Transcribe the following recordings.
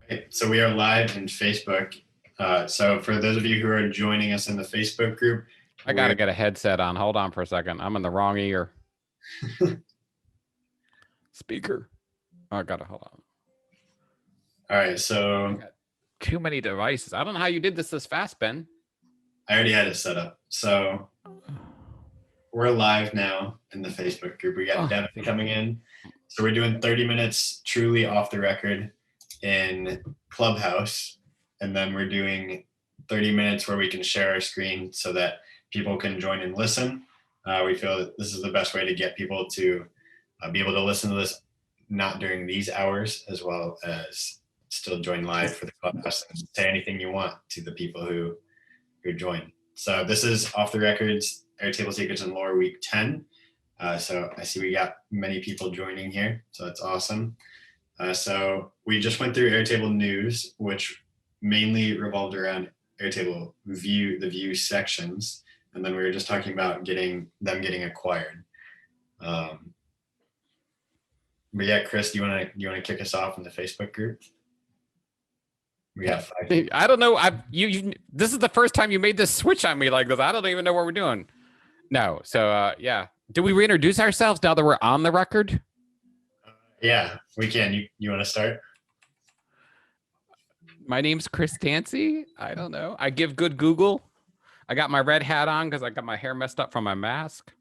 Right, so we are live in Facebook. So for those of you who are joining us in the Facebook group, I got to get a headset on. Hold on for a second. I'm in the wrong ear. Speaker. Oh, I got to hold on. All right, so too many devices. I don't know how you did this fast, Ben. I already had it set up. So we're live now in the Facebook group. We got Devin coming in. So we're doing 30 minutes truly off the record in Clubhouse. And then we're doing 30 minutes where we can share our screen so that people can join and listen. We feel that this is the best way to get people to be able to listen to this, not during these hours, as well as still join live for the Clubhouse and say anything you want to the people who join. So this is Off the Records, Airtable Secrets and Lore week 10. So I see we got many people joining here, so that's awesome. So we just went through Airtable news, which mainly revolved around Airtable the view sections, and then we were just talking about getting acquired. But yeah, Chris, do you want to kick us off in the Facebook group? We have 5 people. I don't know. This is the first time you made this switch on me like this. I don't even know what we're doing. No. So yeah. Do we reintroduce ourselves now that we're on the record? Yeah, we can. You want to start? My name's Chris Dancy. I don't know. I give good Google. I got my red hat on because I got my hair messed up from my mask.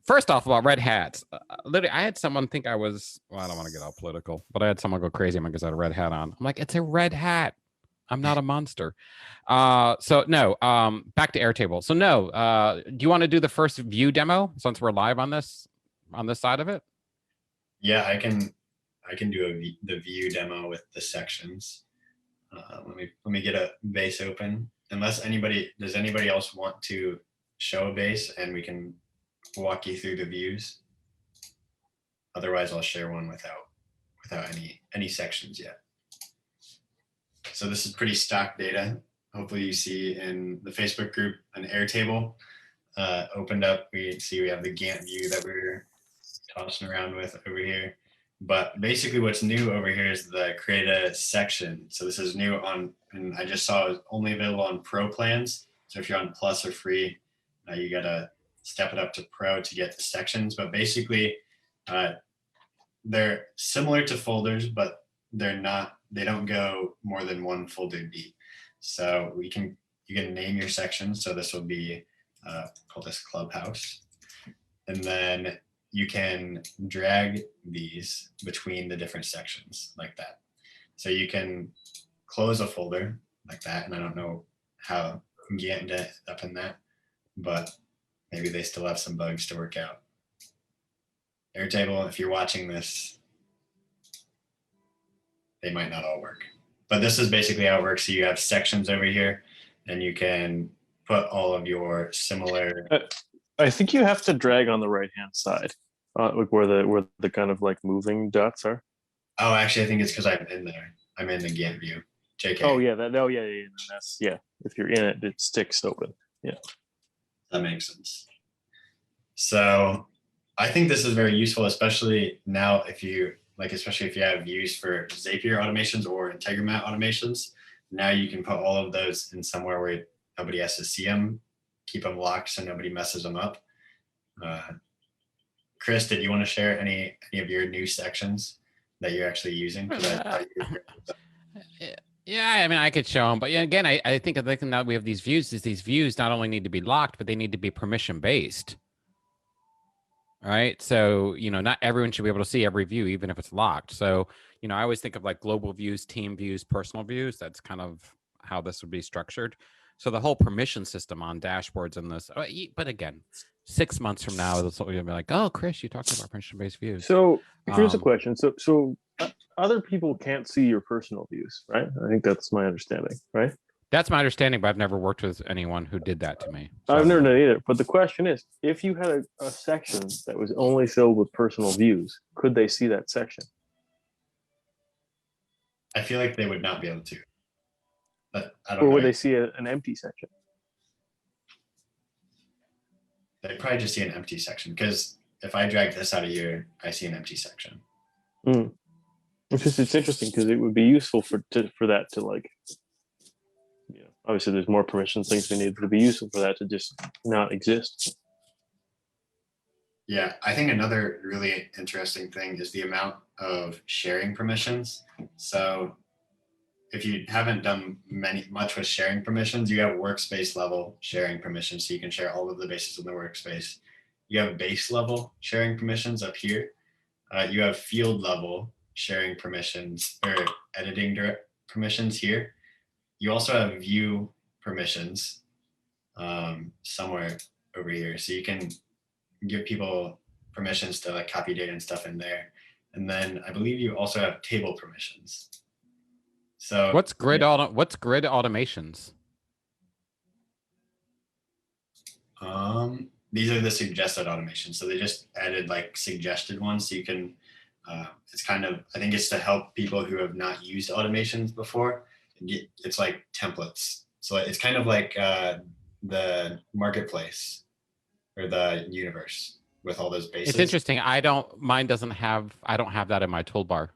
First off, about red hats. Literally, I had someone think I was, well, I don't want to get all political, but I had someone go crazy because I had a red hat on. I'm like, it's a red hat. I'm not a monster. So no, back to Airtable. So no, do you want to do the first view demo since we're live on this side of it? Yeah, I can do the view demo with the sections. Let me get a base open. Does anybody else want to show a base and we can walk you through the views? Otherwise, I'll share one without any sections yet. So this is pretty stock data. Hopefully you see in the Facebook group an Airtable opened up. We have the Gantt view that we're tossing around with over here. But basically what's new over here is the create a section. So this is new and I just saw it's only available on Pro plans. So if you're on Plus or free, you gotta step it up to Pro to get the sections. But basically they're similar to folders, but they don't go more than one folder deep. So you can name your section. So this will be call this Clubhouse. And then you can drag these between the different sections like that. So you can close a folder like that. And I don't know how Gantt ended up in that, but maybe they still have some bugs to work out. Airtable, if you're watching this, they might not all work. But this is basically how it works. So you have sections over here, and you can put all of your similar. I think you have to drag on the right-hand side, like where the kind of like moving dots are. Oh, actually, I think it's because I'm in there. I'm in the Gantt view. JK. Oh yeah, that's if you're in it, it sticks open. Yeah, that makes sense. So I think this is very useful, especially now especially if you have views for Zapier automations or Integromat automations. Now you can put all of those in somewhere where nobody has to see them, keep them locked so nobody messes them up. Chris, did you want to share any of your new sections that you're actually using? Yeah, I mean, I could show them, but yeah, again, I think the thing that we have these views is these views not only need to be locked, but they need to be permission based. All right. So, not everyone should be able to see every view, even if it's locked. So, I always think of like global views, team views, personal views. That's kind of how this would be structured. So the whole permission system on dashboards and this, but again, 6 months from now, that's what we're gonna be like, oh, Chris, you talked about permission-based views. So here's a question. So other people can't see your personal views, right? I think that's my understanding, right? That's my understanding, but I've never worked with anyone who did that to me. So. I've never done it either. But the question is, if you had a section that was only filled with personal views, could they see that section? I feel like they would not be able to. But I don't know. Or would they see an empty section? They'd probably just see an empty section because if I drag this out of here, I see an empty section. It's interesting because it would be useful for that to like, obviously there's more permissions things we need, but it'd be useful for that to just not exist. Yeah, I think another really interesting thing is the amount of sharing permissions. So if you haven't done much with sharing permissions, you have workspace level sharing permissions, so you can share all of the bases in the workspace. You have base level sharing permissions up here. You have field level sharing permissions or editing direct permissions here. You also have view permissions somewhere over here, so you can give people permissions to like copy data and stuff in there. And then I believe you also have table permissions. So What's grid automations? These are the suggested automations. So they just added like suggested ones, so you can. It's kind of, I think it's to help people who have not used automations before. It's like templates. So it's kind of like the marketplace or the universe with all those bases. It's interesting. I don't have that in my toolbar.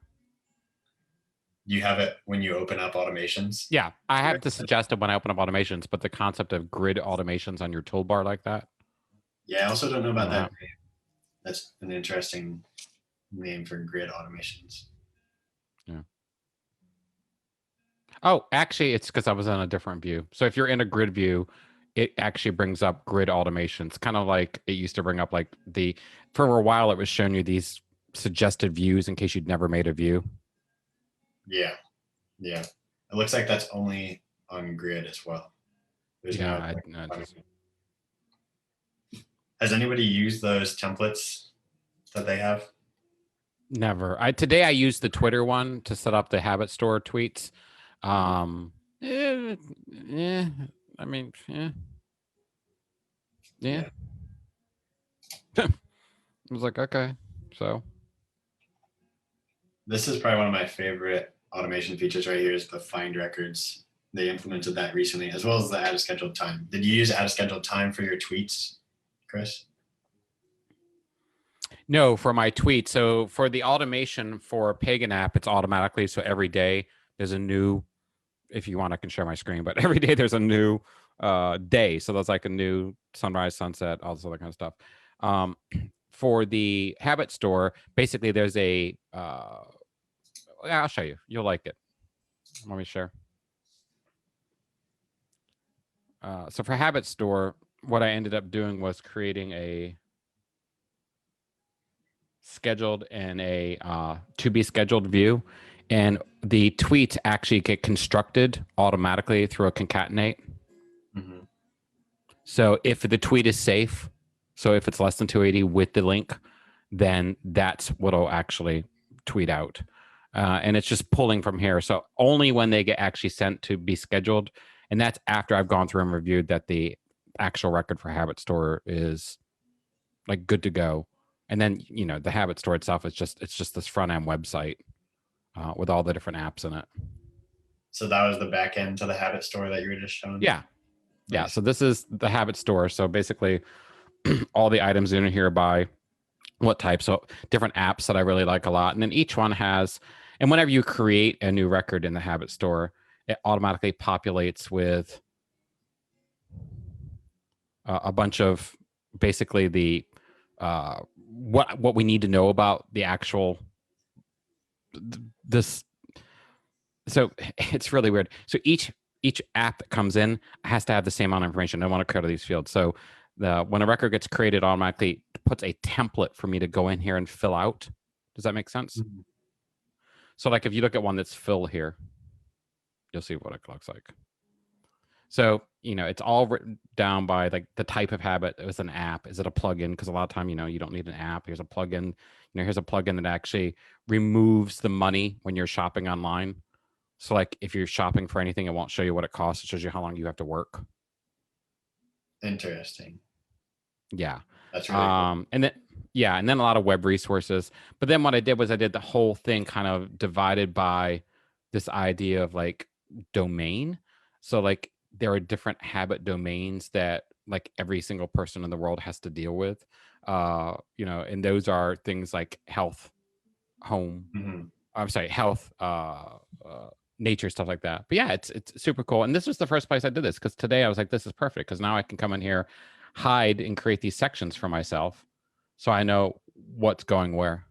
You have it when you open up automations? Yeah, I have to suggest it when I open up automations, but the concept of grid automations on your toolbar like that. Yeah, I also don't know about that. That's an interesting name for grid automations. Yeah. Oh, actually, it's because I was in a different view. So if you're in a grid view, it actually brings up grid automations, kind of like it used to bring up like for a while, it was showing you these suggested views in case you'd never made a view. Yeah. Yeah. It looks like that's only on grid as well. There's Has anybody used those templates that they have? Never. Today I used the Twitter one to set up the habit store tweets. I mean, yeah. I was like, okay, so. This is probably one of my favorite automation features right here is the find records. They implemented that recently, as well as the add a scheduled time. Did you use add a scheduled time for your tweets, Chris? No, for my tweet. So for the automation for Pagan app, it's automatically. So every day there's a new, if you want, I can share my screen, but every day there's a new day. So there's like a new sunrise, sunset, all this other kind of stuff. For the habit store, basically there's a, I'll show you. You'll like it. Let me share. So for habit store, what I ended up doing was creating a scheduled and a to be scheduled view, and the tweets actually get constructed automatically through a concatenate. Mm-hmm. So if the tweet is safe, so if it's less than 280 with the link, then that's what'll actually tweet out. And it's just pulling from here. So only when they get actually sent to be scheduled, and that's after I've gone through and reviewed that the actual record for habit store is like good to go. And then, the habit store itself is it's just this front end website with all the different apps in it. So that was the back end to the habit store that you were just showing? Yeah. Nice. Yeah. So this is the habit store. So basically all the items in here by what type. So different apps that I really like a lot. And then each one has, and whenever you create a new record in the habit store, it automatically populates with a bunch of basically the what we need to know about the actual this. So it's really weird. So each app that comes in has to have the same amount of information. I want to create these fields. So when a record gets created, automatically puts a template for me to go in here and fill out. Does that make sense? Mm-hmm. So like if you look at one that's fill here, you'll see what it looks like. So, it's all written down by like the type of habit. It was an app. Is it a plugin? Because a lot of time, you don't need an app. Here's a plugin. Here's a plugin that actually removes the money when you're shopping online. So like if you're shopping for anything, it won't show you what it costs. It shows you how long you have to work. Interesting. Yeah. That's really cool. And then a lot of web resources. But then what I did was I did the whole thing kind of divided by this idea of like domain. So like there are different habit domains that like every single person in the world has to deal with. And those are things like health, home, I'm sorry, health, nature, stuff like that. But yeah, it's super cool. And this was the first place I did this because today I was like, this is perfect because now I can come in here, hide, and create these sections for myself, so I know what's going where.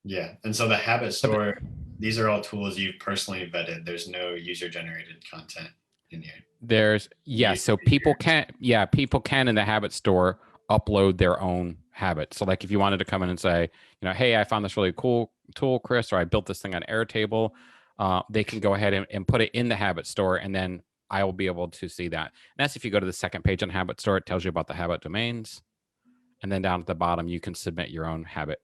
Yeah. And so the habit But store, these are all tools you've personally vetted. There's no user generated content in here. there's so people can in the habit store upload their own habits. So like if you wanted to come in and say, hey, I found this really cool tool, Chris, or I built this thing on Airtable, they can go ahead and put it in the habit store, and then I will be able to see that. And that's if you go to the second page on habit store, it tells you about the habit domains, and then down at the bottom you can submit your own habit.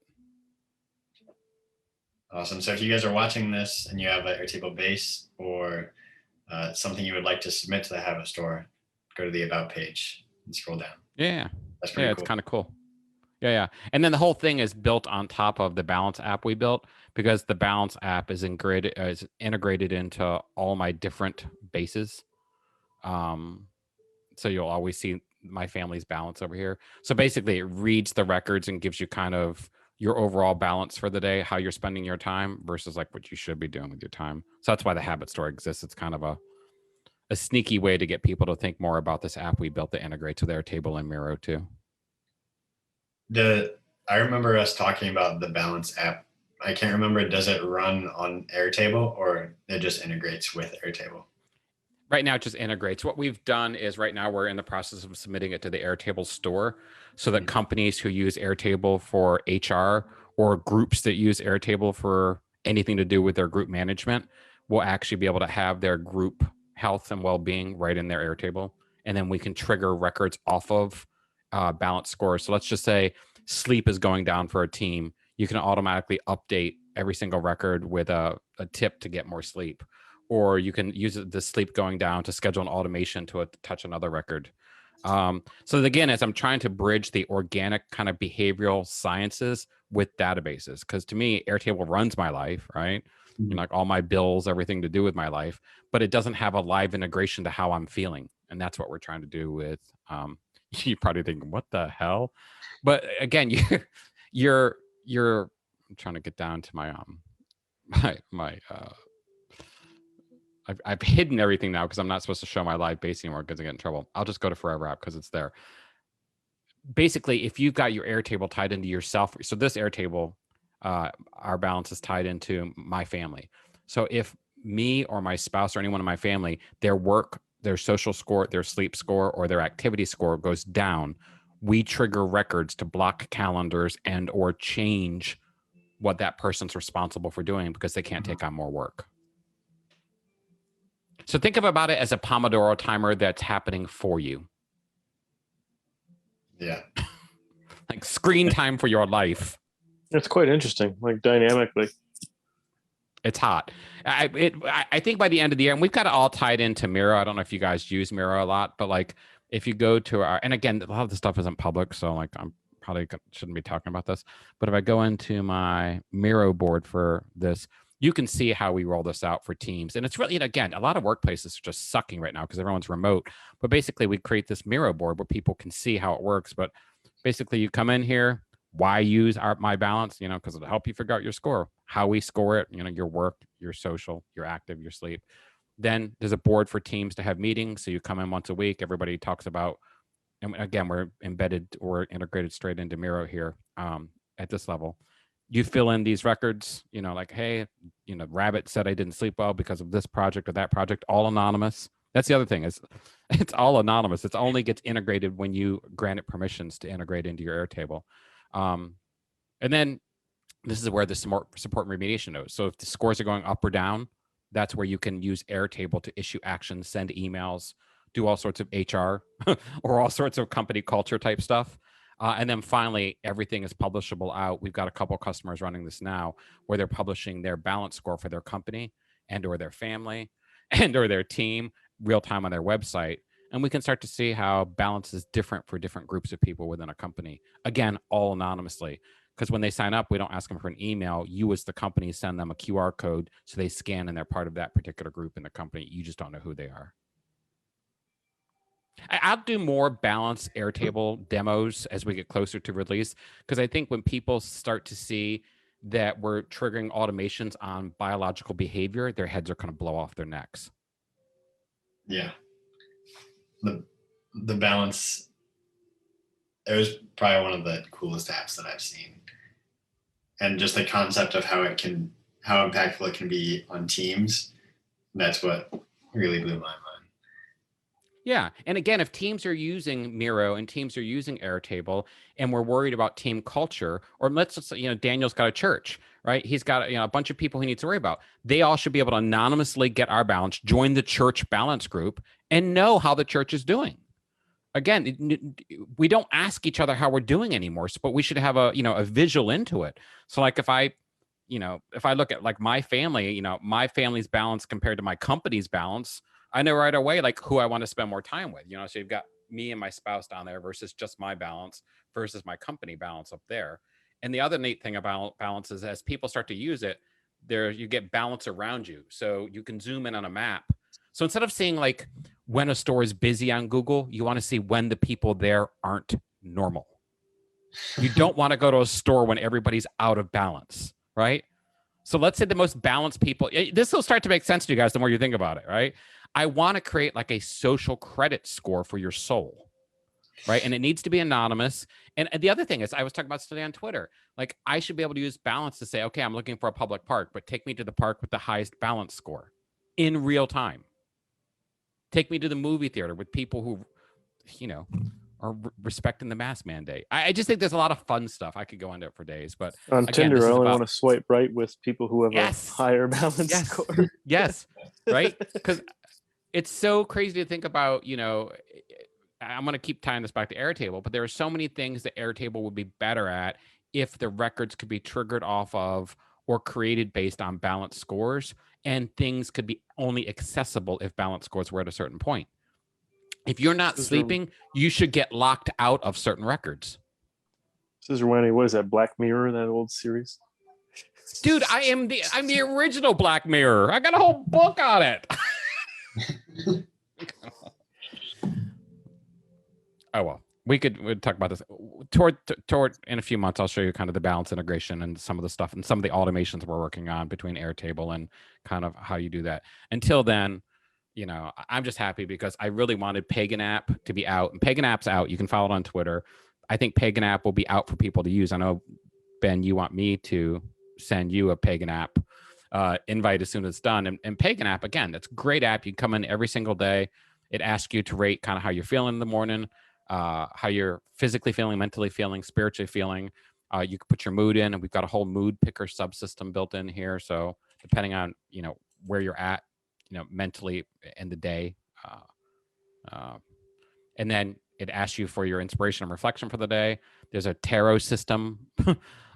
Awesome. So if you guys are watching this and you have an Airtable base or something you would like to submit to the habit store, go to the about page and scroll down. Yeah. That's pretty cool. It's kind of cool. Yeah. And then the whole thing is built on top of the Balance app we built, because the Balance app is integrated into all my different bases. So you'll always see my family's balance over here. So basically it reads the records and gives you kind of your overall balance for the day, how you're spending your time versus like what you should be doing with your time. So that's why the habit store exists. It's kind of a sneaky way to get people to think more about this app we built that integrates with Airtable and Miro too. I remember us talking about the Balance app. I can't remember, does it run on Airtable or it just integrates with Airtable? Right now, it just integrates. What we've done is right now we're in the process of submitting it to the Airtable store so that companies who use Airtable for HR or groups that use Airtable for anything to do with their group management will actually be able to have their group health and well-being right in their Airtable. And then we can trigger records off of balance scores. So let's just say sleep is going down for a team. You can automatically update every single record with a tip to get more sleep. Or you can use the sleep going down to schedule an automation to touch another record. So again, as I'm trying to bridge the organic kind of behavioral sciences with databases, because to me, Airtable runs my life, right? Mhm. Like all my bills, everything to do with my life, but it doesn't have a live integration to how I'm feeling. And that's what we're trying to do with, you probably think, what the hell? But again, you're, I'm trying to get down to my, I've hidden everything now because I'm not supposed to show my live base anymore because I get in trouble. I'll just go to Forever app because it's there. Basically, if you've got your Airtable tied into yourself, so this Airtable, our balance is tied into my family. So if me or my spouse or anyone in my family, their work, their social score, their sleep score, or their activity score goes down, we trigger records to block calendars and or change what that person's responsible for doing because they can't take on more work. So think about it as a Pomodoro timer that's happening for you. Yeah. Like screen time for your life. It's quite interesting, like dynamically. It's hot. I think by the end of the year, and we've got it all tied into Miro. I don't know if you guys use Miro a lot, but like if you go to our, and again, a lot of the stuff isn't public, so like I'm probably shouldn't be talking about this. But if I go into my Miro board for this, you can see how we roll this out for teams. And it's really, again, a lot of workplaces are just sucking right now because everyone's remote. But basically, we create this Miro board where people can see how it works. But basically, you come in here. Why use my balance? Because it'll help you figure out your score, how we score it, your work, your social, your active, your sleep. Then there's a board for teams to have meetings. So you come in once a week. Everybody talks about, and again, we're embedded or integrated straight into Miro here at this level. You fill in these records, like, hey, Rabbit said I didn't sleep well because of this project or that project, all anonymous. That's the other thing is it's all anonymous. It only gets integrated when you grant it permissions to integrate into your Airtable. And then this is where the support remediation knows. So if the scores are going up or down, that's where you can use Airtable to issue actions, send emails, do all sorts of HR or all sorts of company culture type stuff. And then finally, everything is publishable out. We've got a couple of customers running this now where they're publishing their balance score for their company and or their family and or their team real time on their website. And we can start to see how balance is different for different groups of people within a company. Again, all anonymously. Because when they sign up, we don't ask them for an email. You as the company send them a QR code so they scan and they're part of that particular group in the company. You just don't know who they are. I'll do more balanced Airtable demos as we get closer to release, because I think when people start to see that we're triggering automations on biological behavior, their heads are going to blow off their necks. Yeah. The balance, it was probably one of the coolest apps that I've seen. And just the concept of how impactful it can be on teams, that's what really blew my mind. Yeah. And again, if teams are using Miro and teams are using Airtable and we're worried about team culture, or let's just say, Daniel's got a church, right? He's got a bunch of people he needs to worry about. They all should be able to anonymously get our balance, join the church balance group, and know how the church is doing. Again, we don't ask each other how we're doing anymore, but we should have a visual into it. So like if I look at like my family, my family's balance compared to my company's balance, I know right away like who I want to spend more time with. So you've got me and my spouse down there versus just my balance versus my company balance up there. And the other neat thing about balance is as people start to use it, you get balance around you. So you can zoom in on a map. So instead of seeing like when a store is busy on Google, you want to see when the people there aren't normal. You don't want to go to a store when everybody's out of balance, right? So let's say the most balanced people, this will start to make sense to you guys the more you think about it, right? I want to create like a social credit score for your soul, right? And it needs to be anonymous. And the other thing is, I was talking about this today on Twitter, like I should be able to use balance to say, okay, I'm looking for a public park, but take me to the park with the highest balance score in real time. Take me to the movie theater with people who, are respecting the mask mandate. I just think there's a lot of fun stuff. I could go into it for days, but on again, Tinder, I only want to swipe right with people who have Yes. a higher balance Yes. score. Yes, right? Because it's so crazy to think about, I'm going to keep tying this back to Airtable, but there are so many things that Airtable would be better at if the records could be triggered off of or created based on balance scores, and things could be only accessible if balance scores were at a certain point. If you're not sleeping, you should get locked out of certain records. This is reminding, what is that, Black Mirror, that old series? Dude, I'm the original Black Mirror. I got a whole book on it. Oh well, we'd talk about this toward in a few months. I'll show you kind of the balance integration and some of the stuff and some of the automations we're working on between Airtable and kind of how you do that. Until then, I'm just happy because I really wanted Pagan App to be out, and Pagan App's out. You can follow it on Twitter. I think Pagan App will be out for people to use. I know, Ben, you want me to send you a Pagan App invite as soon as it's done. And Pagan App, again, that's a great app. You can come in every single day. It asks you to rate kind of how you're feeling in the morning, how you're physically feeling, mentally feeling, spiritually feeling. You can put your mood in, and we've got a whole mood picker subsystem built in here. So depending on, where you're at, mentally in the day. And then it asks you for your inspiration and reflection for the day. There's a tarot system,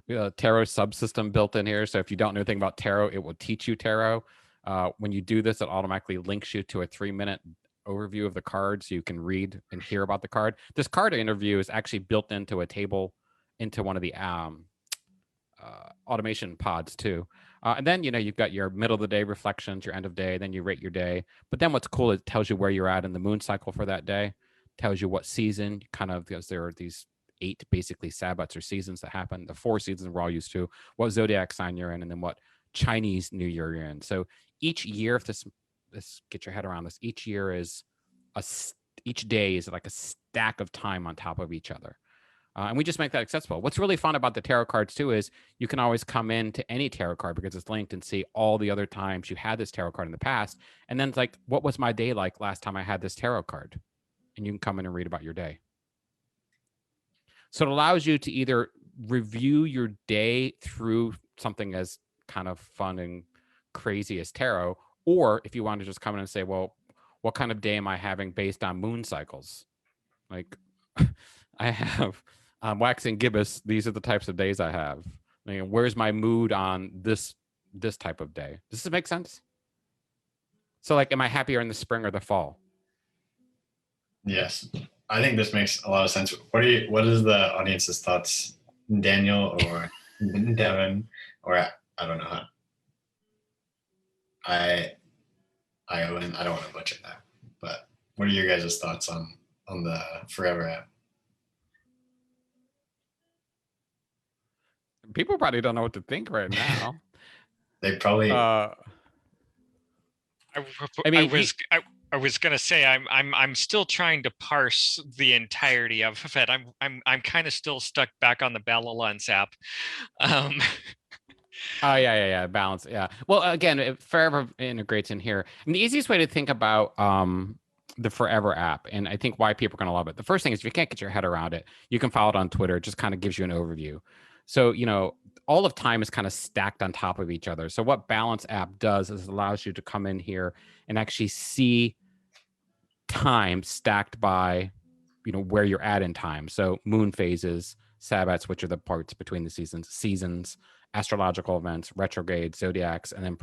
tarot subsystem built in here. So if you don't know anything about tarot, it will teach you tarot. When you do this, it automatically links you to a 3-minute overview of the card so you can read and hear about the card. This card interview is actually built into a table, into one of the automation pods too. And then, you've got your middle of the day reflections, your end of day, then you rate your day. But then what's cool, it tells you where you're at in the moon cycle for that day, tells you what season, kind of, because there are these 8 basically Sabbats or seasons that happen. The 4 seasons we're all used to, what zodiac sign you're in, and then what Chinese New Year you're in. So each year, if this get your head around this, each year is each day is like a stack of time on top of each other. And we just make that accessible. What's really fun about the tarot cards too is you can always come in to any tarot card because it's linked and see all the other times you had this tarot card in the past. And then it's like, what was my day like last time I had this tarot card? And you can come in and read about your day. So it allows you to either review your day through something as kind of fun and crazy as tarot, or if you want to just come in and say, well, what kind of day am I having based on moon cycles? Like I have waxing gibbous. These are the types of days I have. Where's my mood on this type of day? Does this make sense? So like, am I happier in the spring or the fall? Yes, I think this makes a lot of sense. What is the audience's thoughts, Daniel or Devin, or I don't know how. I don't want to butcher that, but what are your guys' thoughts on the Forever app? People probably don't know what to think right now. They probably I I mean, I was gonna say I'm still trying to parse the entirety of it. I'm kind of still stuck back on the Balance app. Oh yeah, balance. Yeah. Well, again, it forever integrates in here. And the easiest way to think about the Forever app, and I think why people are going to love it. The first thing is if you can't get your head around it, you can follow it on Twitter. It just kind of gives you an overview. So all of time is kind of stacked on top of each other. So what Balance app does is it allows you to come in here and actually see time stacked by where you're at in time. So moon phases, sabbats, which are the parts between the seasons, astrological events, retrograde, zodiacs, and then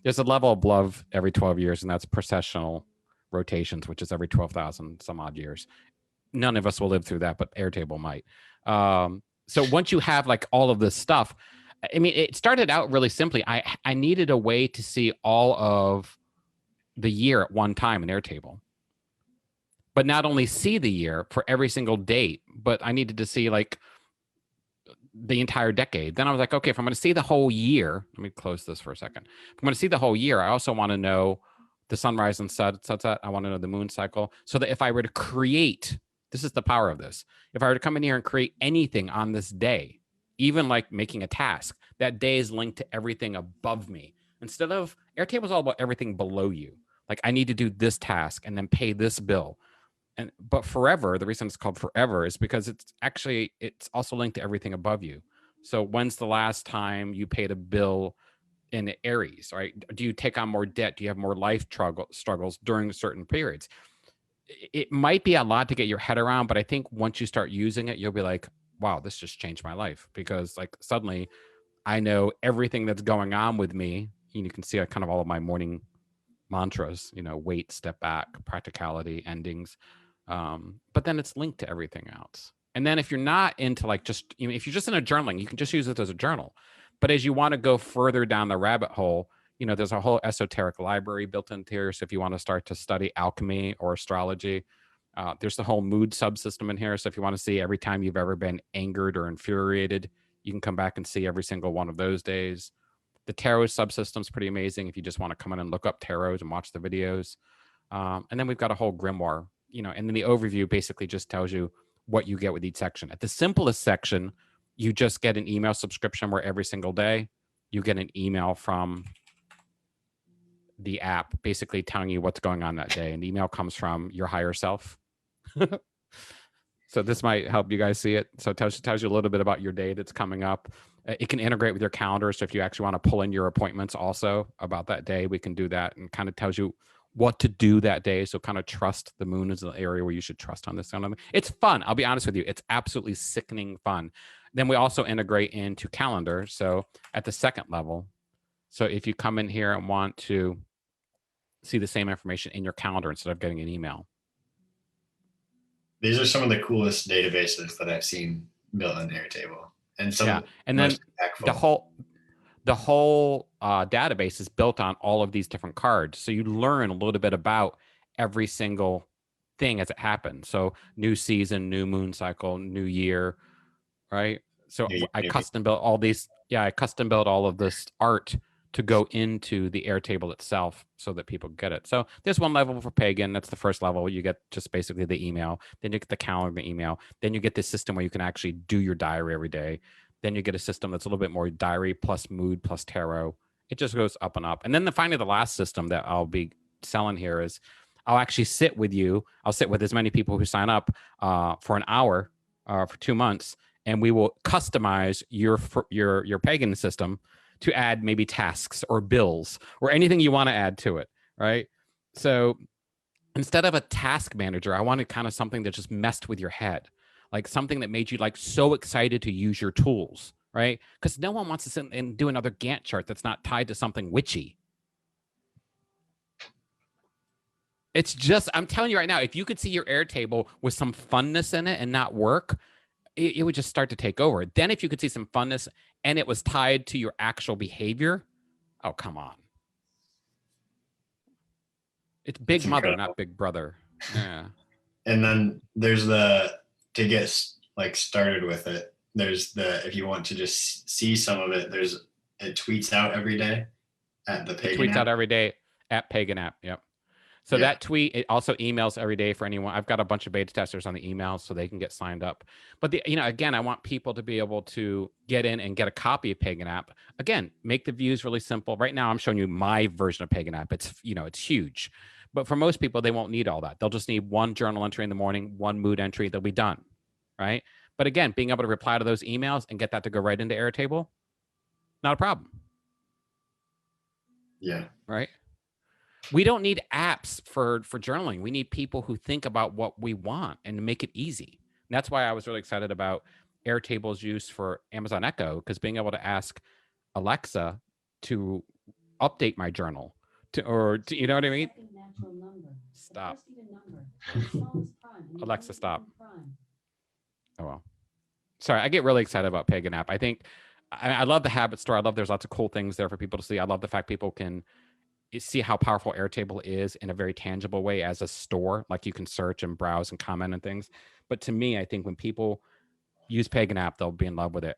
there's a level above every 12 years, and that's processional rotations, which is every 12,000 some odd years. None of us will live through that, but Airtable might. So once you have like all of this stuff, I mean, it started out really simply. I needed a way to see all of the year at one time in Airtable, but not only see the year for every single date, but I needed to see like the entire decade. Then I was like, okay, if I'm going to see the whole year, let me close this for a second. If I'm going to see the whole year, I also want to know the sunrise and sunset. I want to know the moon cycle, so that if I were to create, this is the power of this. If I were to come in here and create anything on this day, even like making a task, that day is linked to everything above me. Instead of Airtable is all about everything below you. Like I need to do this task and then pay this bill. But Forever, the reason it's called Forever is because it's also linked to everything above you. So when's the last time you paid a bill in Aries, right? Do you take on more debt? Do you have more life struggles during certain periods? It might be a lot to get your head around, but I think once you start using it, you'll be like, wow, this just changed my life, because like suddenly I know everything that's going on with me. You can see kind of all of my morning mantras, wait, step back, practicality, endings. But then it's linked to everything else. And then if you're not into like just, if you're just in a journaling, you can just use it as a journal. But as you want to go further down the rabbit hole, there's a whole esoteric library built into here. So if you want to start to study alchemy or astrology, there's the whole mood subsystem in here. So if you want to see every time you've ever been angered or infuriated, you can come back and see every single one of those days. The tarot subsystem is pretty amazing if you just want to come in and look up tarot and watch the videos. And then we've got a whole grimoire, and then the overview basically just tells you what you get with each section. At the simplest section, you just get an email subscription where every single day you get an email from the app basically telling you what's going on that day. And the email comes from your higher self. So this might help you guys see it. So it tells you a little bit about your day that's coming up. It can integrate with your calendar. So if you actually want to pull in your appointments also about that day, we can do that, and kind of tells you what to do that day. So kind of trust the moon is the area where you should trust on this. It's fun. I'll be honest with you. It's absolutely sickening fun. Then we also integrate into calendar. So at the second level, so if you come in here and want to see the same information in your calendar instead of getting an email. These are some of the coolest databases that I've seen built on Airtable. And some and then the whole database is built on all of these different cards. So you learn a little bit about every single thing as it happens. So new season, new moon cycle, new year, right? So I custom built all these. Yeah, I custom built all of this art to go into the Airtable itself so that people get it. So there's one level for pagan. That's the first level. You get just basically the email. Then you get the calendar, the email. Then you get this system where you can actually do your diary every day. Then you get a system that's a little bit more diary plus mood plus tarot. It just goes up and up. And then finally, the last system that I'll be selling here is I'll actually sit with you. I'll sit with as many people who sign up for an hour for 2 months, and we will customize your pagan system to add maybe tasks or bills or anything you want to add to it, right? So instead of a task manager, I wanted kind of something that just messed with your head, like something that made you like so excited to use your tools, right? Because no one wants to sit and do another Gantt chart that's not tied to something witchy. It's just, I'm telling you right now, if you could see your Airtable with some funness in it and not work, it would just start to take over. Then if you could see some funness and it was tied to your actual behavior, oh, come on. It's Big Mother, not Big Brother. Yeah. And then there's to get like started with it, if you want to just see some of it, it tweets out every day at the It Pagan tweets app. out every day at Pagan app. Yep. So Yeah. that tweet, it also emails every day for anyone. I've got a bunch of beta testers on the email so they can get signed up. But again, I want people to be able to get in and get a copy of Pagan app. Again, make the views really simple. Right now, I'm showing you my version of Pagan app. It's it's huge. But for most people, they won't need all that. They'll just need one journal entry in the morning, one mood entry. They'll be done, right? But again, being able to reply to those emails and get that to go right into Airtable, not a problem. Yeah. Right. We don't need apps for journaling. We need people who think about what we want and make it easy. And that's why I was really excited about Airtable's use for Amazon Echo, because being able to ask Alexa to update my journal you know what I mean? Stop. Alexa, stop. Oh, well. Sorry, I get really excited about Pagan app. I think I love the habit store. I love there's lots of cool things there for people to see. I love the fact people can see how powerful Airtable is in a very tangible way as a store. Like you can search and browse and comment and things. But to me, I think when people use Pagan app, they'll be in love with it.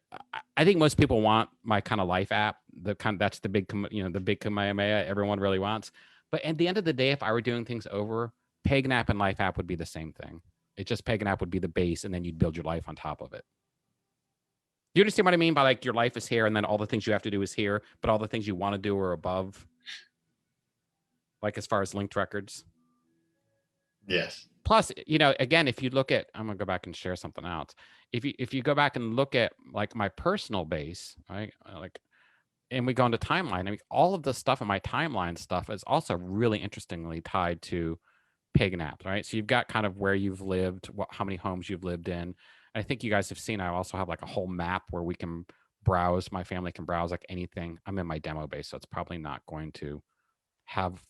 I think most people want my kind of life app. That's the big, the big Kamehameha everyone really wants. But at the end of the day, if I were doing things over, Pagan app and life app would be the same thing. It's just Pagan app would be the base, and then you'd build your life on top of it. Do you understand what I mean by like your life is here, and then all the things you have to do is here, but all the things you want to do are above? Like as far as linked records. Yes. Plus, again, if you look at, I'm gonna go back and share something else. If you go back and look at like my personal base, right? And we go into timeline. I mean, all of the stuff in my timeline stuff is also really interestingly tied to Pagan apps, right? So you've got kind of where you've lived, how many homes you've lived in. I think you guys have seen, I also have like a whole map where we can browse, my family can browse like anything. I'm in my demo base, so it's probably not going to have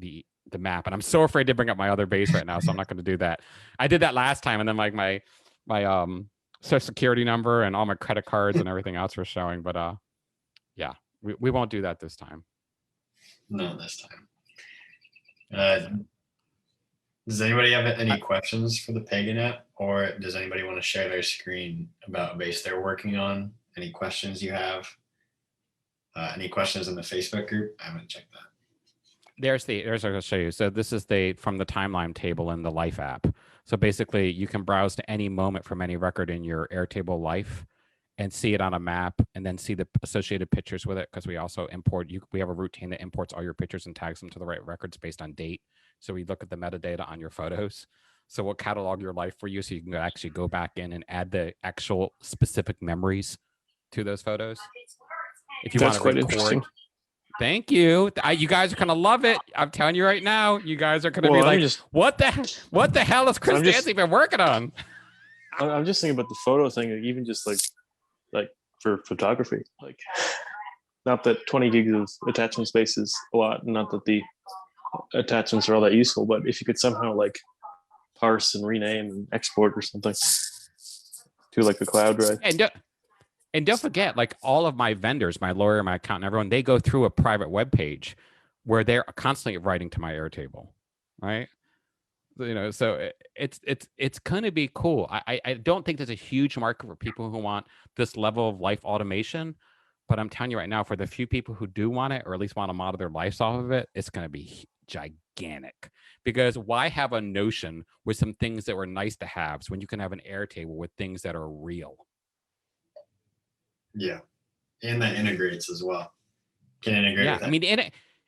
the map. And I'm so afraid to bring up my other base right now, so I'm not going to do that. I did that last time, and then like my social security number and all my credit cards and everything else were showing. But yeah, we won't do that this time. No, this time. Does anybody have any questions for the Pagan app, or does anybody want to share their screen about a base they're working on? Any questions you have? Any questions in the Facebook group? I haven't checked that. There's I'll show you. So this is from the timeline table in the Life app. So basically, you can browse to any moment from any record in your Airtable Life and see it on a map, and then see the associated pictures with it, because we also import. We have a routine that imports all your pictures and tags them to the right records based on date. So we look at the metadata on your photos. So we'll catalog your life for you, so you can actually go back in and add the actual specific memories to those photos. If you want to record. Thank you. You guys are gonna love it. I'm telling you right now. You guys are gonna be like, what the hell has Chris Dancy been working on? I'm just thinking about the photo thing, even just like for photography. Like, not that 20 gigs of attachment space is a lot, not that the attachments are all that useful, but if you could somehow like parse and rename and export or something to like the cloud drive. And don't forget, like all of my vendors, my lawyer, my accountant, everyone, they go through a private web page where they're constantly writing to my Airtable, right? So it's gonna be cool. I don't think there's a huge market for people who want this level of life automation, but I'm telling you right now, for the few people who do want it, or at least want to model their lives off of it, it's gonna be gigantic. Because why have a Notion with some things that were nice to haves when you can have an Airtable with things that are real? Yeah, and that integrates as well. Can integrate. Yeah, I mean,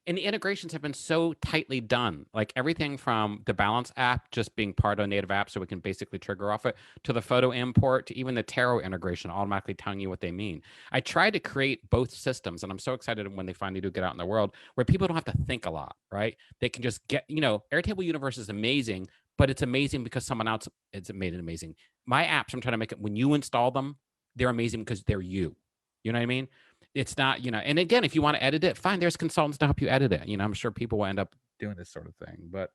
and the integrations have been so tightly done. Like everything from the Balance app just being part of a native app, so we can basically trigger off it, to the photo import, to even the tarot integration, automatically telling you what they mean. I try to create both systems, and I'm so excited when they finally do get out in the world, where people don't have to think a lot, right? They can just get, Airtable Universe is amazing, but it's amazing because someone else has made it amazing. My apps, I'm trying to make it, when you install them, they're amazing because they're you. You know what I mean? It's not, and again, if you want to edit it, fine, there's consultants to help you edit it. I'm sure people will end up doing this sort of thing, but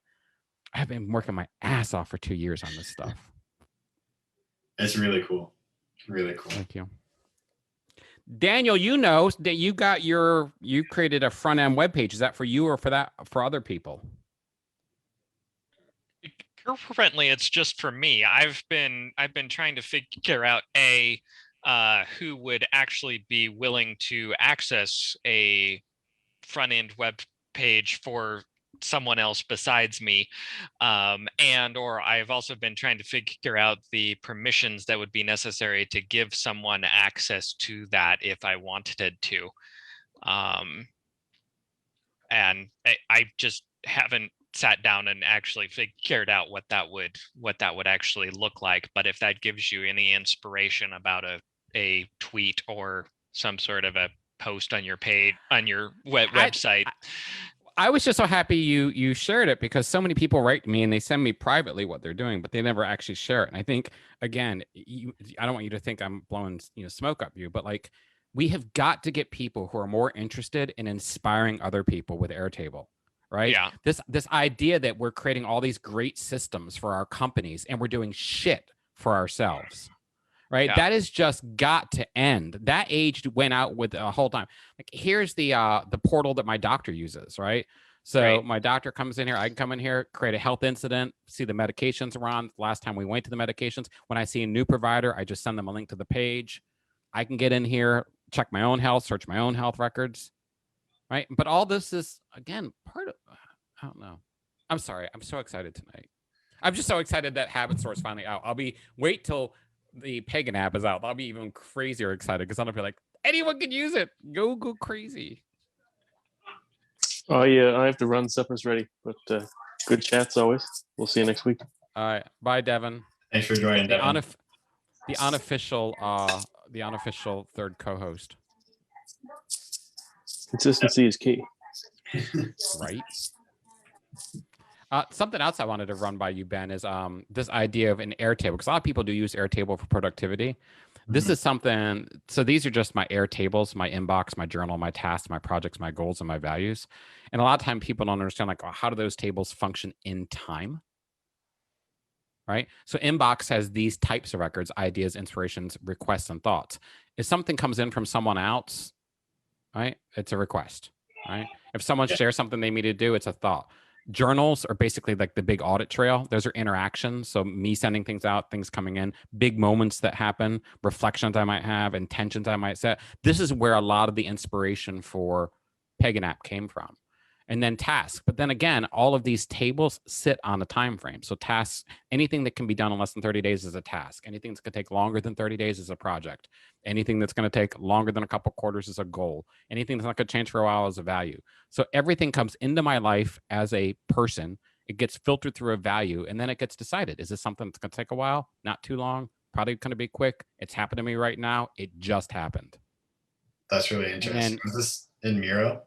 I've been working my ass off for 2 years on this stuff. It's really cool. Really cool. Thank you. Daniel, that you created a front end web page. Is that for you or for other people? Currently, it's just for me. I've been trying to figure out who would actually be willing to access a front end web page for someone else besides me. And or I've also been trying to figure out the permissions that would be necessary to give someone access to that if I wanted to. And I just haven't sat down and actually figured out what that would actually look like. But if that gives you any inspiration about a tweet or some sort of a post on your page on your website. I was just so happy you shared it, because so many people write to me and they send me privately what they're doing, but they never actually share it. And I think, again, I don't want you to think I'm blowing smoke up you, but like, we have got to get people who are more interested in inspiring other people with Airtable, right? Yeah. This idea that we're creating all these great systems for our companies and we're doing shit for ourselves, right? Yeah. That has just got to end. That age went out with a whole time. Like, here's the portal that my doctor uses, right? So Right. my doctor comes in here, I can come in here, create a health incident, see the medications are on. Last time we went to the medications. When I see a new provider, I just send them a link to the page. I can get in here, check my own health, search my own health records, right? But all this is, again, part of, I don't know. I'm sorry. I'm so excited tonight. I'm just so excited that Habit Store is finally out. Wait till the Pagan app is out. I'll be even crazier excited, because I'll be like, anyone can use it. Go crazy. Oh yeah, I have to run. Supper's ready, but good chats always. We'll see you next week. All right. Bye, Devin. Thanks for joining, Devin. The unofficial third co-host. Consistency is key. Right. Something else I wanted to run by you, Ben, is this idea of an Airtable, because a lot of people do use Airtable for productivity. This is something, so these are just my Airtables, my inbox, my journal, my tasks, my projects, my goals, and my values. And a lot of time people don't understand, like, how do those tables function in time? Right? So inbox has these types of records: ideas, inspirations, requests, and thoughts. If something comes in from someone else, right, it's a request, right? If someone shares something they need to do, it's a thought. Journals are basically like the big audit trail. Those are interactions. So me sending things out, things coming in, big moments that happen, reflections I might have, intentions I might set. This is where a lot of the inspiration for Pagan app came from. And then tasks. But then again, all of these tables sit on a time frame. So tasks, anything that can be done in less than 30 days is a task. Anything that's going to take longer than 30 days is a project. Anything that's going to take longer than a couple quarters is a goal. Anything that's not going to change for a while is a value. So everything comes into my life as a person. It gets filtered through a value, and then it gets decided. Is this something that's going to take a while? Not too long? Probably going to be quick. It's happened to me right now. It just happened. That's really interesting. Is this in Miro?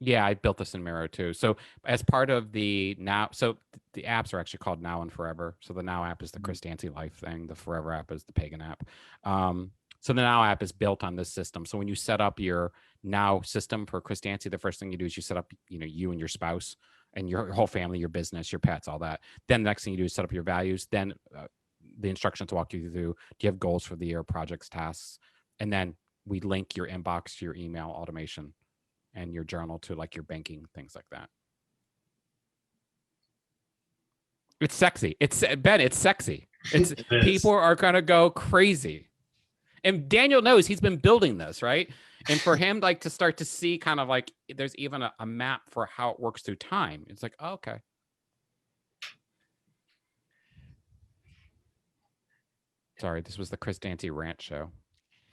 Yeah, I built this in Miro too. So as part of the Now, so the apps are actually called Now and Forever. So the Now app is the Chris Dancy Life thing. The Forever app is the Pagan app. So the Now app is built on this system. So when you set up your Now system for Chris Dancy, the first thing you do is you set up, you and your spouse and your whole family, your business, your pets, all that. Then the next thing you do is set up your values. Then the instructions walk you through. Do you have goals for the year, projects, tasks? And then we link your inbox to your email automation and your journal to like your banking, things like that. It's sexy. It's Ben, it's sexy. It's people are gonna go crazy. And Daniel knows, he's been building this, right? And for him, like, to start to see kind of like there's even a map for how it works through time. It's like, oh, okay. Sorry, this was the Chris Dancy rant show.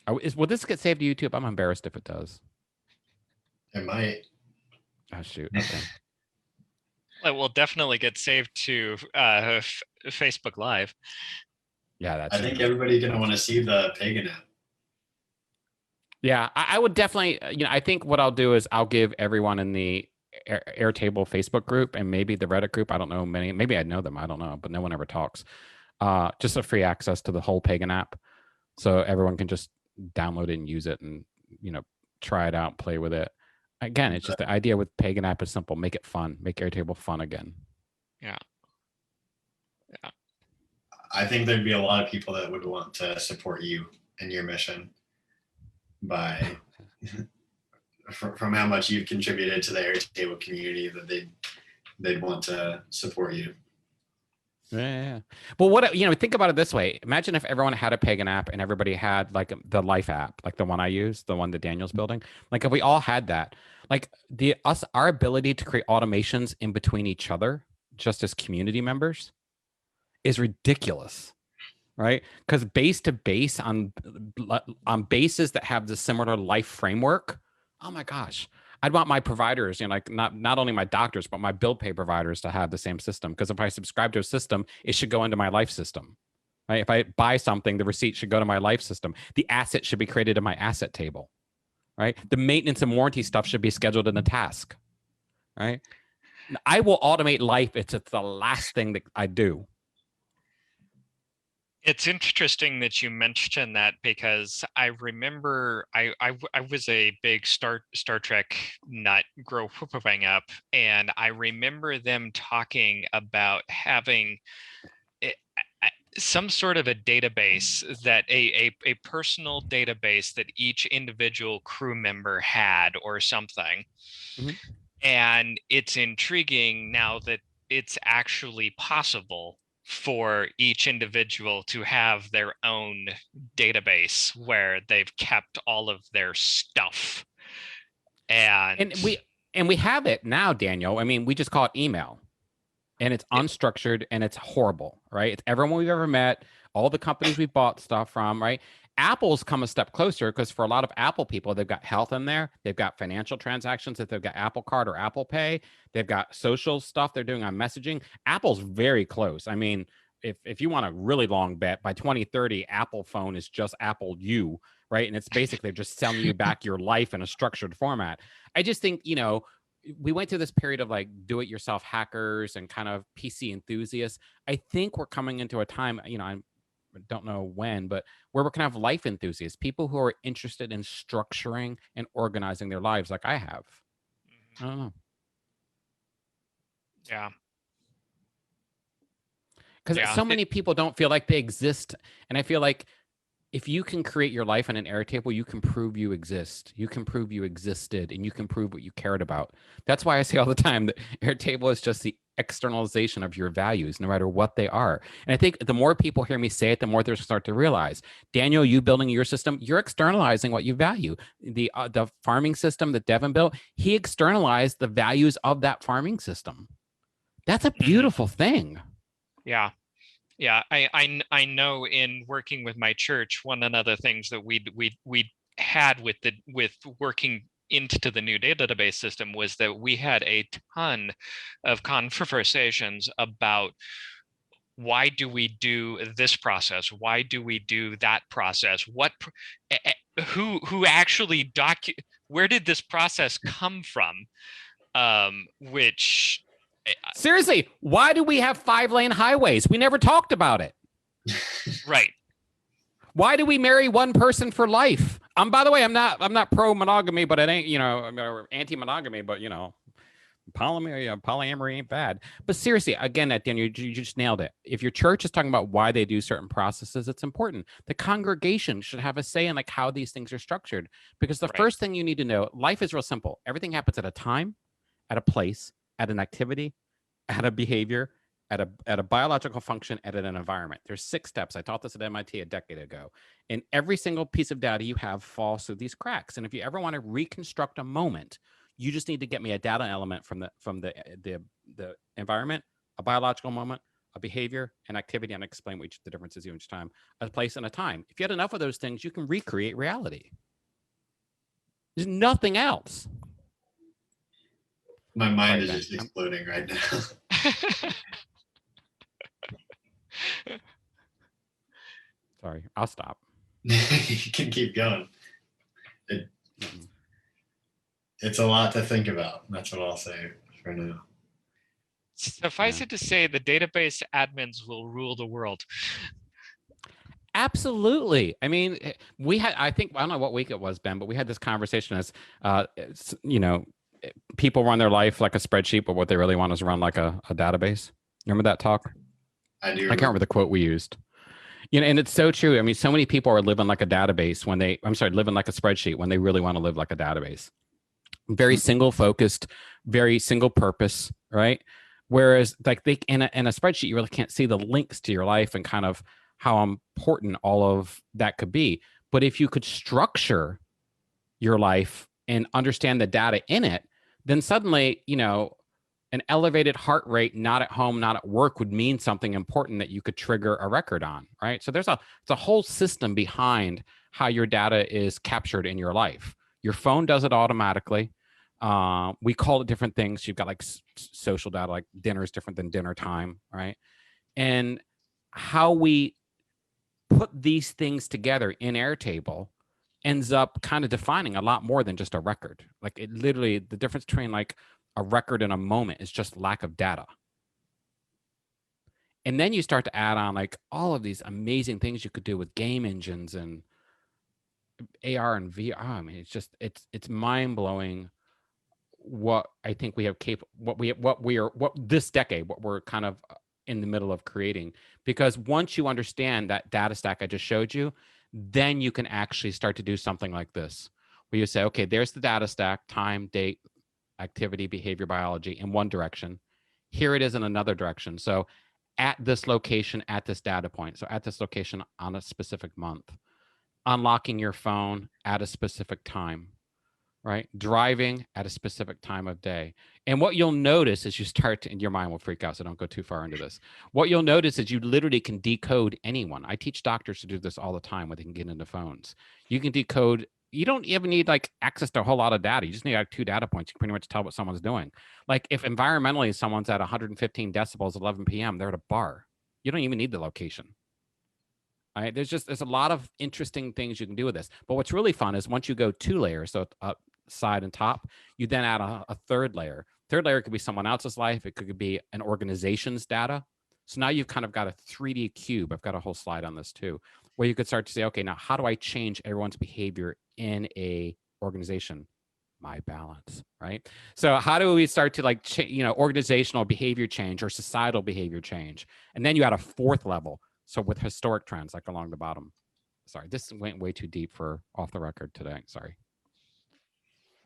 Will this get saved to YouTube? I'm embarrassed if it does. It might. Oh, shoot. Okay. It will definitely get saved to Facebook Live. Yeah, that's. I think everybody's gonna want to see the Pagan app. Yeah, I would definitely. I think what I'll do is I'll give everyone in the Airtable Facebook group and maybe the Reddit group. I don't know many. Maybe I know them. I don't know, but no one ever talks. Just a free access to the whole Pagan app, so everyone can just download it and use it, and try it out, play with it. Again, it's just the idea with Pagan app is simple. Make it fun. Make Airtable fun again. Yeah. I think there'd be a lot of people that would want to support you in your mission by from how much you've contributed to the Airtable community, that they'd want to support you. Yeah. Well, what, think about it this way. Imagine if everyone had a pagan app and everybody had like the life app, like the one I use, the one that Daniel's building. Like if we all had that, like our ability to create automations in between each other, just as community members, is ridiculous, right? Because base to base on bases that have the similar life framework, oh my gosh. I'd want my providers, like not only my doctors, but my bill pay providers to have the same system. Because if I subscribe to a system, it should go into my life system, right? If I buy something, the receipt should go to my life system. The asset should be created in my asset table, right? The maintenance and warranty stuff should be scheduled in the task, right? I will automate life. It's the last thing that I do. It's interesting that you mentioned that, because I remember I was a big Star Trek nut growing up, and I remember them talking about having some sort of a database, that a personal database that each individual crew member had or something. Mhm. And it's intriguing now that it's actually possible for each individual to have their own database where they've kept all of their stuff. And we have it now, Daniel. I mean, we just call it email, and it's unstructured and it's horrible, right? It's everyone we've ever met, all the companies we bought stuff from, right? Apple's come a step closer, because for a lot of Apple people, they've got health in there. They've got financial transactions that they've got Apple Card or Apple Pay. They've got social stuff they're doing on messaging. Apple's very close. I mean, if you want a really long bet, by 2030, Apple phone is just Apple U, right? And it's basically just selling you back your life in a structured format. I just think, we went through this period of like do-it-yourself hackers and kind of PC enthusiasts. I think we're coming into a time, I don't know when, but where we're going to have life enthusiasts, people who are interested in structuring and organizing their lives like I have. I don't know. Yeah. Because so many people don't feel like they exist. And I feel like if you can create your life on an Airtable, you can prove you exist. You can prove you existed, and you can prove what you cared about. That's why I say all the time that Airtable is just the externalization of your values, no matter what they are. And I think the more people hear me say it, the more they'll start to realize, Daniel, you building your system, you're externalizing what you value. The farming system that Devin built, he externalized the values of that farming system. That's a beautiful thing. Yeah. Yeah, I know in working with my church, one of the other things that we had with working into the new database system was that we had a ton of conversations about, why do we do this process? Why do we do that process? Who actually where did this process come from? Which seriously, why do we have 5-lane highways? We never talked about it. Right. Why do we marry one person for life? By the way, I'm not pro monogamy, but it ain't, anti-monogamy, but polyamory ain't bad. But seriously, again, at the end, you just nailed it. If your church is talking about why they do certain processes, it's important. The congregation should have a say in like how these things are structured, because the first thing you need to know, life is real simple. Everything happens at a time, at a place, at an activity, at a behavior, at a biological function, at an environment. There's 6 steps. I taught this at MIT a decade ago. And every single piece of data you have falls through these cracks. And if you ever want to reconstruct a moment, you just need to get me a data element from the environment, a biological moment, a behavior, an activity, and explain what the difference is each time, a place and a time. If you had enough of those things, you can recreate reality. There's nothing else. My mind is just exploding right now. Sorry, I'll stop. You can keep going. It's a lot to think about. That's what I'll say for now. Suffice it to say, the database admins will rule the world. Absolutely. I mean, I don't know what week it was, Ben, but we had this conversation as, people run their life like a spreadsheet, but what they really want is run like a database. Remember that talk? I do. I can't remember the quote we used. And it's so true. I mean, so many people are living like a database living like a spreadsheet when they really want to live like a database. Very single focused, very single purpose, right? Whereas like they in a spreadsheet, you really can't see the links to your life and kind of how important all of that could be. But if you could structure your life and understand the data in it, then suddenly, you know, an elevated heart rate, not at home, not at work, would mean something important that you could trigger a record on, right? So it's a whole system behind how your data is captured in your life. Your phone does it automatically. We call it different things. You've got like social data, like dinner is different than dinner time, right? And how we put these things together in Airtable ends up kind of defining a lot more than just a record. Like it literally, the difference between like a record and a moment is just lack of data. And then you start to add on like all of these amazing things you could do with game engines and AR and VR. I mean, it's just, it's mind blowing what I think we have what this decade, what we're kind of in the middle of creating. Because once you understand that data stack I just showed you, then you can actually start to do something like this, where you say, okay, there's the data stack, time, date, activity, behavior, biology in one direction. Here it is in another direction. So at this location, at this data point, so at this location on a specific month, unlocking your phone at a specific time, right? Driving at a specific time of day. And what you'll notice is you start to, and your mind will freak out, so don't go too far into this. What you'll notice is you literally can decode anyone. I teach doctors to do this all the time when they can get into phones. You can decode, you don't even need like access to a whole lot of data. You just need like 2 data points. You can pretty much tell what someone's doing. Like if environmentally someone's at 115 decibels, 11 p.m., they're at a bar. You don't even need the location. All right, there's a lot of interesting things you can do with this. But what's really fun is once you go 2 layers, so up, side and top, you then add a third layer. Third layer could be someone else's life. It could be an organization's data. So now you've kind of got a 3D cube. I've got a whole slide on this too, where you could start to say, okay, now how do I change everyone's behavior in a organization? My balance, right? So how do we start to like, organizational behavior change or societal behavior change? And then you add a 4th level. So with historic trends, like along the bottom. Sorry, this went way too deep for off the record today. Sorry.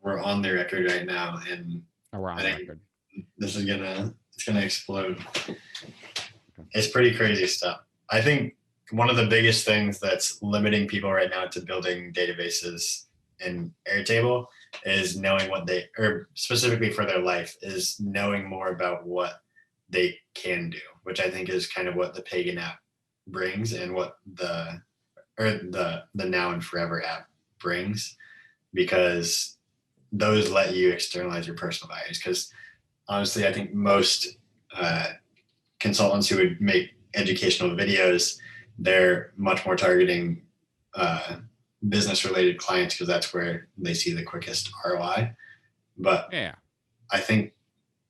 We're on the record right now, and we're on the record. This is it's gonna explode. Okay. It's pretty crazy stuff. I think one of the biggest things that's limiting people right now to building databases in Airtable is knowing what they, or specifically for their life, is knowing more about what they can do, which I think is kind of what the Pagan app brings, and what the Now and Forever app brings, because those let you externalize your personal values. Because honestly, I think most consultants who would make educational videos, they're much more targeting business related clients, because that's where they see the quickest ROI. But yeah, I think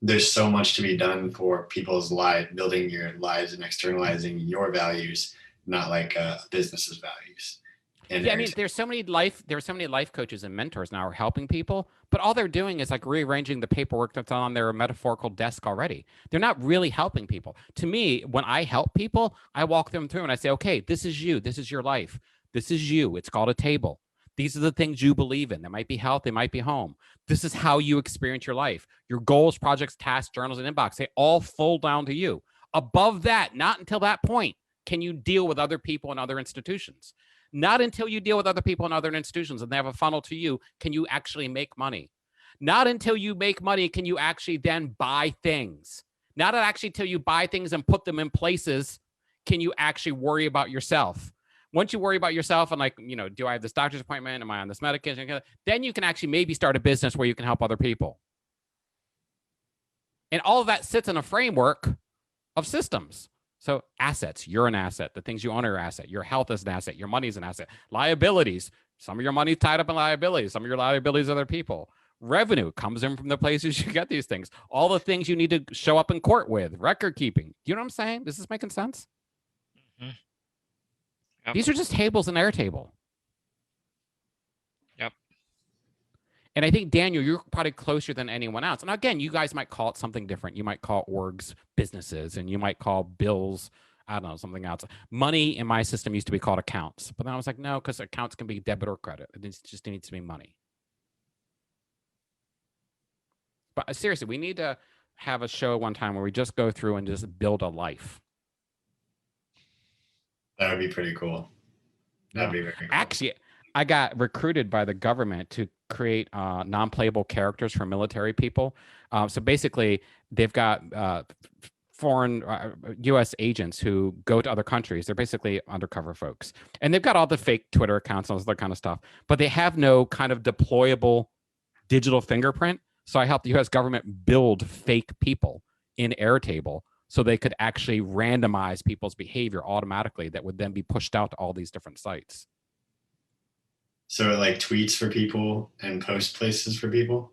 there's so much to be done for people's lives, building your lives and externalizing your values, not like a business's values. And yeah, I mean, there's so many life coaches and mentors now are helping people, but all they're doing is like rearranging the paperwork that's on their metaphorical desk already. They're not really helping people. To me, when I help people, I walk them through and I say, okay, this is you. This is your life. This is you. It's called a table. These are the things you believe in. They might be health. They might be home. This is how you experience your life. Your goals, projects, tasks, journals, and inbox, they all fold down to you. Above that, not until that point can you deal with other people and other institutions. Not until you deal with other people and other institutions and they have a funnel to you can you actually make money. Not until you make money can you actually then buy things. Not actually till you buy things and put them in places can you actually worry about yourself. Once you worry about yourself and like, do I have this doctor's appointment? Am I on this medication? Then you can actually maybe start a business where you can help other people. And all of that sits in a framework of systems. So assets, you're an asset. The things you own are an asset. Your health is an asset. Your money is an asset. Liabilities, some of your money tied up in liabilities. Some of your liabilities are other people. Revenue comes in from the places you get these things. All the things you need to show up in court with, record keeping. You know what I'm saying? This is making sense? Mm-hmm. Yep. These are just tables in Airtable. Yep. And I think, Daniel, you're probably closer than anyone else. And again, you guys might call it something different. You might call orgs businesses, and you might call bills, I don't know, something else. Money in my system used to be called accounts. But then I was like, no, because accounts can be debit or credit. It just needs to be money. But seriously, we need to have a show one time where we just go through and just build a life. That would be pretty cool. That'd be very cool. Actually, I got recruited by the government to create non-playable characters for military people. So basically, they've got foreign U.S. agents who go to other countries. They're basically undercover folks. And they've got all the fake Twitter accounts and all that kind of stuff. But they have no kind of deployable digital fingerprint. So I helped the U.S. government build fake people in Airtable so they could actually randomize people's behavior automatically that would then be pushed out to all these different sites. So it like tweets for people and post places for people?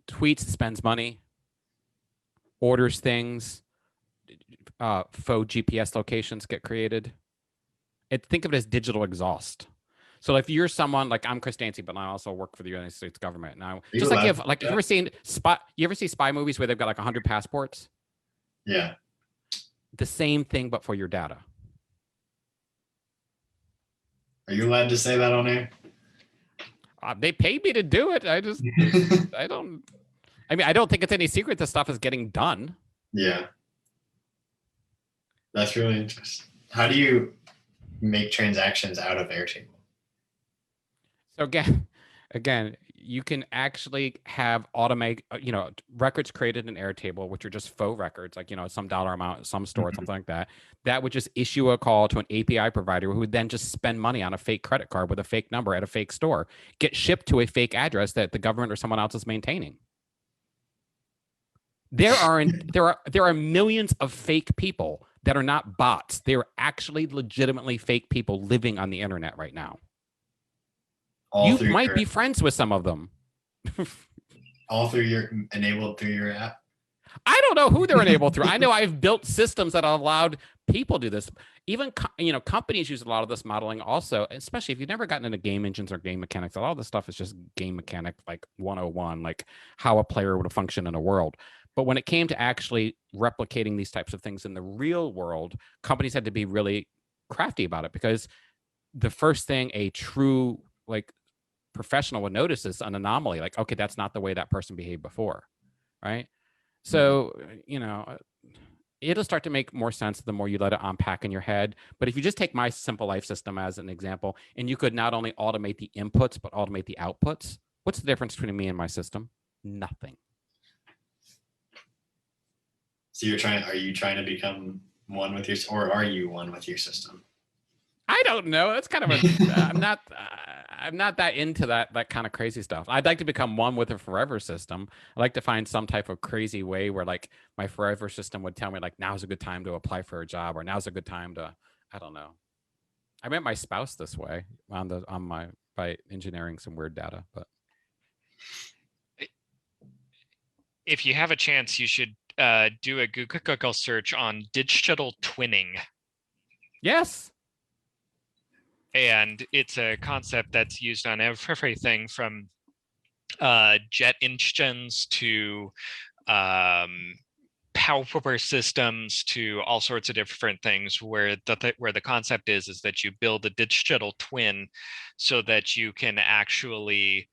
Tweets, spends money, orders things, faux GPS locations get created. Think of it as digital exhaust. So if you're someone like I'm Chris Dancy, but I also work for the United States government now. Just like if you ever seen you ever see spy movies where they've got like 100 passports? Yeah. The same thing, but for your data. Are you allowed to say that on air? They paid me to do it. I don't think it's any secret this stuff is getting done. Yeah. That's really interesting. How do you make transactions out of Airtable? So again, you can actually have records created in Airtable, which are just faux records, like, some dollar amount, some store, something like that. That would just issue a call to an API provider who would then just spend money on a fake credit card with a fake number at a fake store, get shipped to a fake address that the government or someone else is maintaining. There are millions of fake people that are not bots. They are actually legitimately fake people living on the internet right now. You might be friends with some of them. All enabled through your app? I don't know who they're enabled through. I know I've built systems that allowed people to do this. Even companies use a lot of this modeling also, especially if you've never gotten into game engines or game mechanics. A lot of this stuff is just game mechanic, like 101, like how a player would function in a world. But when it came to actually replicating these types of things in the real world, companies had to be really crafty about it, because the first thing a true professional would notice is an anomaly. Like, okay, that's not the way that person behaved before, right? So, it'll start to make more sense the more you let it unpack in your head. But if you just take my simple life system as an example, and you could not only automate the inputs, but automate the outputs, what's the difference between me and my system? Nothing. So are you trying to become one with or are you one with your system? I don't know. That's kind of I'm not that into that kind of crazy stuff. I'd like to become one with a forever system. I'd like to find some type of crazy way where my forever system would tell me now's a good time to apply for a job, or now's a good time to, I don't know. I met my spouse this way by engineering some weird data. But if you have a chance, you should do a Google search on digital twinning. Yes. And it's a concept that's used on everything from jet engines to power systems to all sorts of different things, where the concept is that you build a digital twin so that you can actually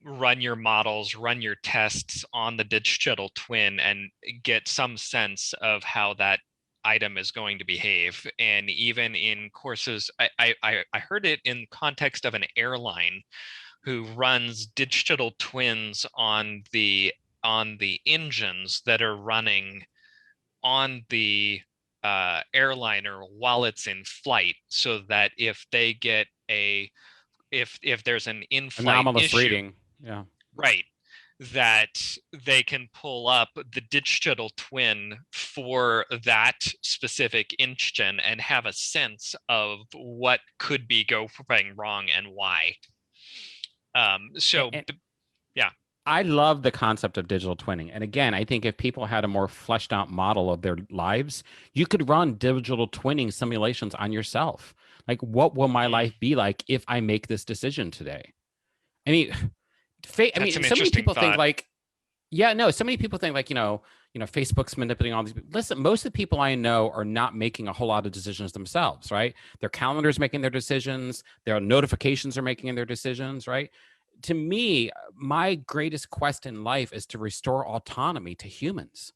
run your models, run your tests on the digital twin and get some sense of how that item is going to behave. And even in courses, I heard it in context of an airline who runs digital twins on the engines that are running on the airliner while it's in flight, so that if they get if there's an in-flight anomalous issue, reading, yeah, right, that they can pull up the digital twin for that specific engine and have a sense of what could be going wrong and why. Yeah. I love the concept of digital twinning. And again, I think if people had a more fleshed out model of their lives, you could run digital twinning simulations on yourself. Like, what will my life be like if I make this decision today? I mean, so many people think so many people think Facebook's manipulating all these people. Listen, most of the people I know are not making a whole lot of decisions themselves, right? Their calendar's making their decisions, their notifications are making their decisions, right? to me, my greatest quest in life is to restore autonomy to humans.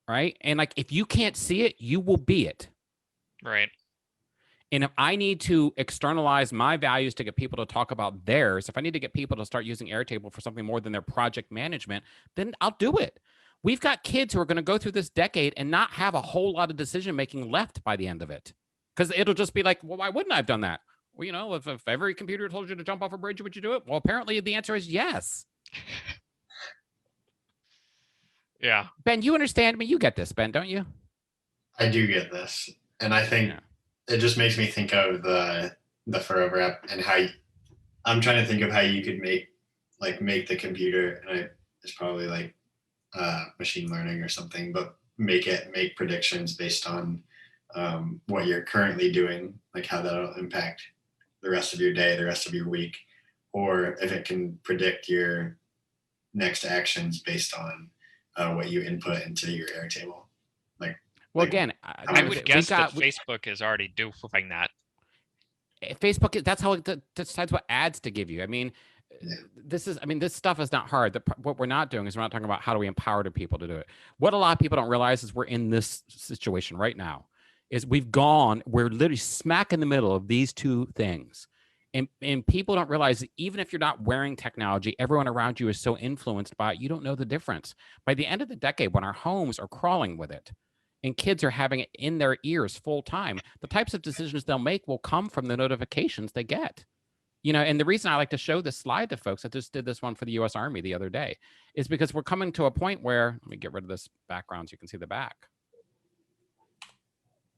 Right? And like, if you can't see it, you will be it. Right. And if I need to externalize my values to get people to talk about theirs, if I need to get people to start using Airtable for something more than their project management, then I'll do it. We've got kids who are going to go through this decade and not have a whole lot of decision making left by the end of it. Because it'll just be like, well, why wouldn't I have done that? Well, you know, if every computer told you to jump off a bridge, would you do it? Well, apparently the answer is yes. Yeah. Ben, you understand me? You get this, Ben, don't you? I do get this. And I think it just makes me think of the Forever app and how I'm trying to think of how you could make the computer, and it's probably like machine learning or something, but make predictions based on what you're currently doing, like how that'll impact the rest of your day, the rest of your week, or if it can predict your next actions based on what you input into your Airtable. Well, again, I would guess that Facebook is already doing that. Facebook, that's how it decides what ads to give you. I mean, this stuff is not hard. What we're not doing is we're not talking about how do we empower the people to do it. What a lot of people don't realize is we're in this situation right now. Is we're literally smack in the middle of these two things. And people don't realize that even if you're not wearing technology, everyone around you is so influenced by it, you don't know the difference. By the end of the decade, when our homes are crawling with it, and kids are having it in their ears full time, the types of decisions they'll make will come from the notifications they get. You know, and the reason I like to show this slide to folks, I just did this one for the US Army the other day, is because we're coming to a point where, let me get rid of this background so you can see the back.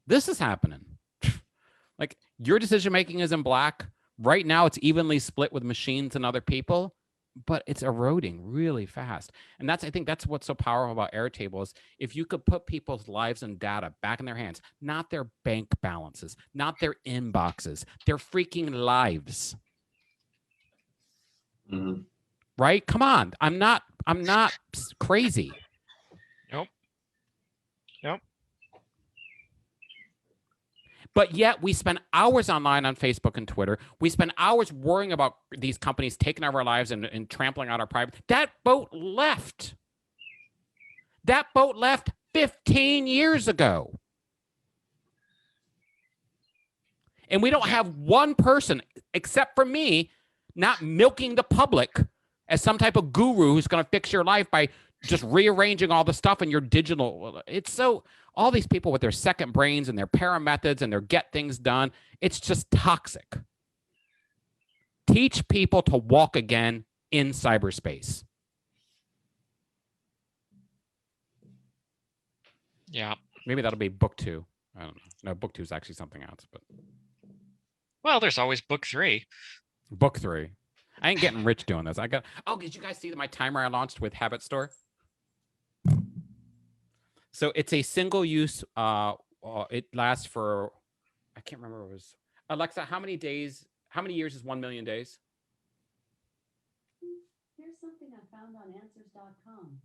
This is happening. Like, your decision making is in black. Right now, it's evenly split with machines and other people, but it's eroding really fast. And I think that's what's so powerful about Airtable is if you could put people's lives and data back in their hands, not their bank balances, not their inboxes, their freaking lives. Mm-hmm. Right? Come on. I'm not crazy. Nope. But yet we spend hours online on Facebook and Twitter. We spend hours worrying about these companies taking over our lives and trampling out our private. That boat left. That boat left 15 years ago. And we don't have one person, except for me, not milking the public as some type of guru who's going to fix your life by just rearranging all the stuff in your digital. It's so... all these people with their second brains and their paramethods and their get things done, it's just toxic. Teach people to walk again in cyberspace. Yeah. Maybe that'll be book 2. I don't know. No, book 2 is actually something else. But well, there's always book 3. Book 3. I ain't getting rich doing this. Did you guys see my timer I launched with Habit Store? So it's a single use. It lasts for, I can't remember what it was. Alexa, how many years is 1 million days? Here's something I found on answers.com.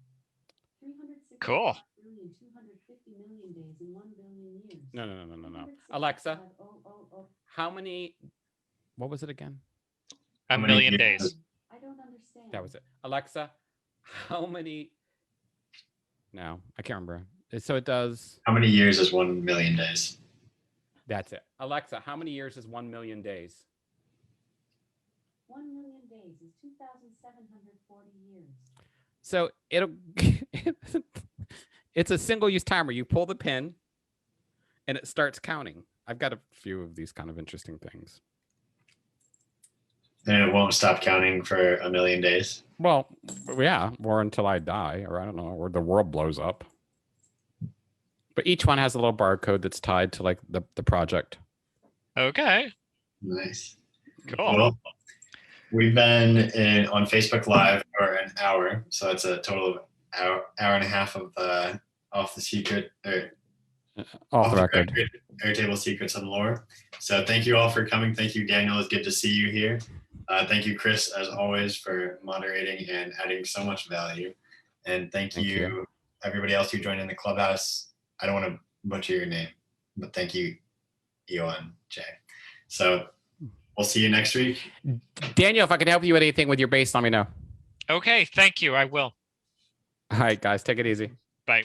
Cool. 250 million days in 1 billion years. No. Alexa, how many, what was it again? A million days. I don't understand. That was it. Alexa, how many, no, I can't remember. So it does. How many years is 1 million days? That's it. Alexa, how many years is 1 million days? 1 million days is 2,740 years. So it's a single use timer. You pull the pin and it starts counting. I've got a few of these kind of interesting things. And it won't stop counting for 1 million days? Well, yeah, or until I die, or I don't know, or the world blows up. But each one has a little barcode that's tied to like the project. Okay. Nice. Cool. Well, we've been on Facebook Live for an hour, so that's a total of hour and a half of off the record Airtable Secrets and Lore. So thank you all for coming. Thank you, Daniel. It's good to see you here. Thank you, Chris, as always, for moderating and adding so much value. And thank you, everybody else who joined in the clubhouse. I don't want to butcher your name, but thank you, Ewan J. So We'll see you next week. Daniel, if I can help you with anything with your base, let me know. Okay, thank you. I will. All right, guys, take it easy. Bye.